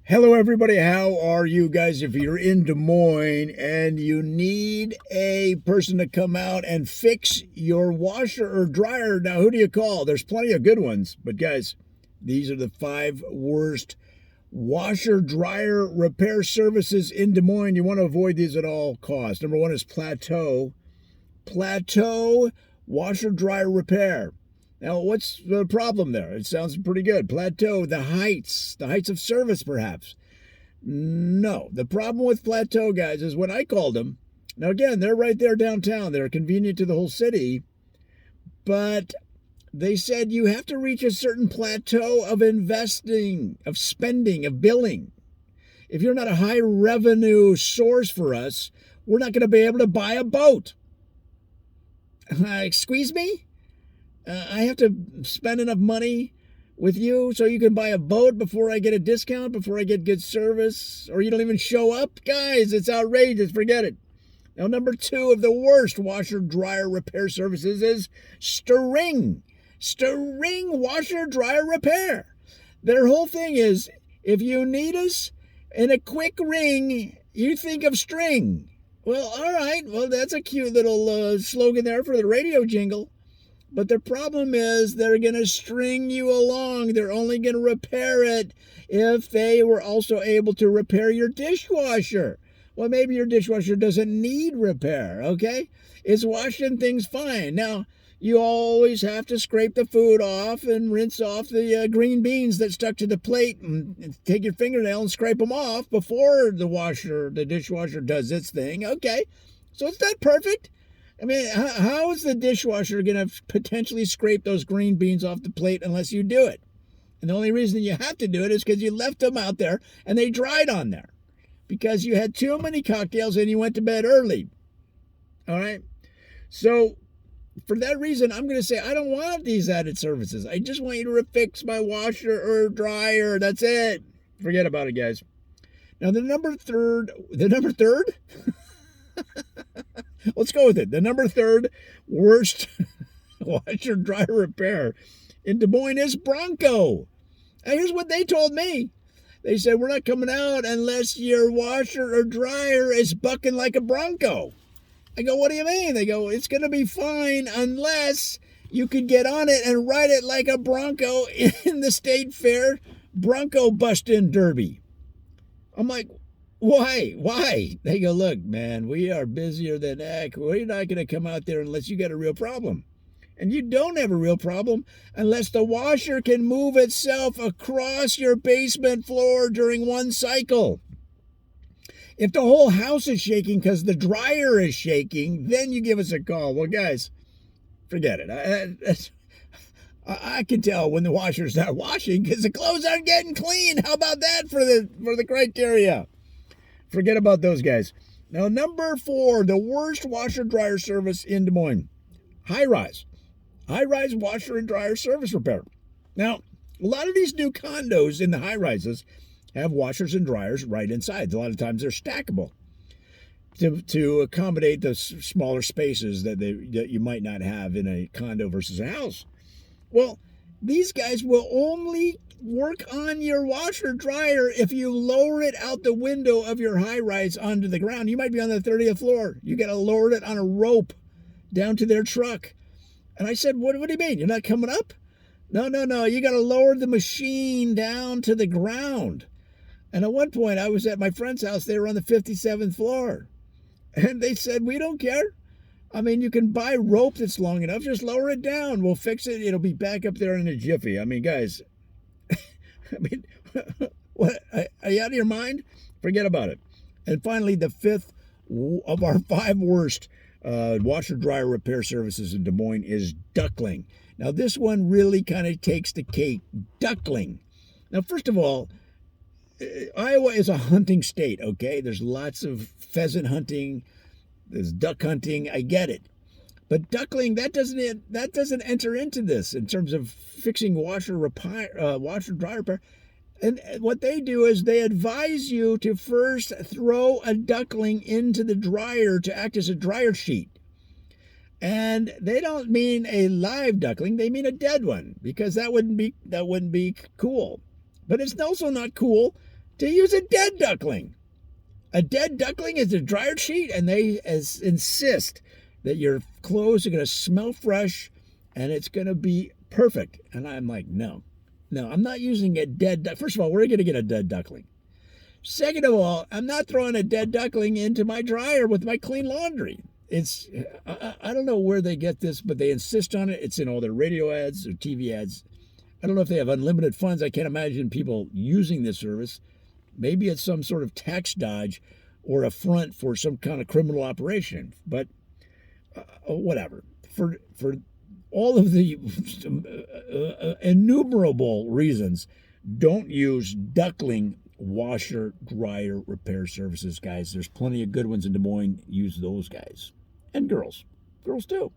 Hello, everybody. How are you guys? If you're in Des Moines and you need a person to come out and fix your washer or dryer, now who do you call? There's plenty of good ones, but guys, these are the 5 worst washer dryer repair services in Des Moines. You want to avoid these at all costs. Number 1 is Plateau. Plateau washer dryer repair. Now, what's the problem there? It sounds pretty good. Plateau, the heights of service, perhaps. No, the problem with Plateau, guys, is when I called them. Now, again, they're right there downtown. They're convenient to the whole city. But they said you have to reach a certain plateau of investing, of spending, of billing. If you're not a high revenue source for us, we're not going to be able to buy a boat. Squeeze me? I have to spend enough money with you so you can buy a boat before I get a discount, before I get good service, or you don't even show up? Guys, it's outrageous. Forget it. Now, number 2 of the worst washer dryer repair services is String. String washer dryer repair. Their whole thing is, if you need us in a quick ring, you think of String. Well, all right. Well, that's a cute little slogan there for the radio jingle. But the problem is they're going to string you along. They're only going to repair it if they were also able to repair your dishwasher. Well, maybe your dishwasher doesn't need repair, okay? It's washing things fine. Now, you always have to scrape the food off and rinse off the green beans that stuck to the plate and take your fingernail and scrape them off before the dishwasher does its thing. Okay, so it's not perfect. I mean, how is the dishwasher going to potentially scrape those green beans off the plate unless you do it? And the only reason you have to do it is because you left them out there and they dried on there because you had too many cocktails and you went to bed early. All right? So for that reason, I'm going to say I don't want these added services. I just want you to fix my washer or dryer. That's it. Forget about it, guys. Now, the number third? Let's go with it. The number 3 worst washer dryer repair in Des Moines is Bronco. Now, here's what they told me. They said, we're not coming out unless your washer or dryer is bucking like a Bronco. I go, what do you mean? They go, it's going to be fine unless you could get on it and ride it like a Bronco in the State Fair Bronco Bust-In Derby. I'm like, why? They go, look, man, we are busier than heck. We're not going to come out there unless you got a real problem. And you don't have a real problem unless the washer can move itself across your basement floor during one cycle. If the whole house is shaking because the dryer is shaking, then you give us a call. Well, guys, forget it. I can tell when the washer's not washing because the clothes aren't getting clean. How about that for the criteria? Forget about those guys. Now, number 4, the worst washer dryer service in Des Moines. High-rise washer and dryer service repair. Now, a lot of these new condos in the high-rises have washers and dryers right inside. A lot of times they're stackable to accommodate the smaller spaces that you might not have in a condo versus a house. Well, these guys will only work on your washer dryer if you lower it out the window of your high-rise onto the ground. You might be on the 30th floor. You got to lower it on a rope down to their truck. And I said, what do you mean? You're not coming up? No. You got to lower the machine down to the ground. And at one point, I was at my friend's house. They were on the 57th floor. And they said, we don't care. I mean, you can buy rope that's long enough. Just lower it down. We'll fix it. It'll be back up there in a jiffy. I mean, guys, what? Are you out of your mind? Forget about it. And finally, the 5th of our 5 worst washer dryer repair services in Des Moines is duckling. Now, this one really kind of takes the cake. Duckling. Now, first of all, Iowa is a hunting state, okay? There's lots of pheasant hunting. There's duck hunting. I get it. But duckling, that doesn't enter into this in terms of fixing washer dryer repair. And what they do is they advise you to first throw a duckling into the dryer to act as a dryer sheet. And they don't mean a live duckling, they mean a dead one, because that wouldn't be cool. But it's also not cool to use a dead duckling. A dead duckling is a dryer sheet, and they insist that your clothes are going to smell fresh and it's going to be perfect. And I'm like, no, I'm not using a dead First of all, where are you going to get a dead duckling? Second of all, I'm not throwing a dead duckling into my dryer with my clean laundry. I don't know where they get this, but they insist on it. It's in all their radio ads or TV ads. I don't know if they have unlimited funds. I can't imagine people using this service. Maybe it's some sort of tax dodge or a front for some kind of criminal operation. But whatever. For all of the innumerable reasons, don't use duckling washer dryer repair services, guys. There's plenty of good ones in Des Moines. Use those guys. And girls too.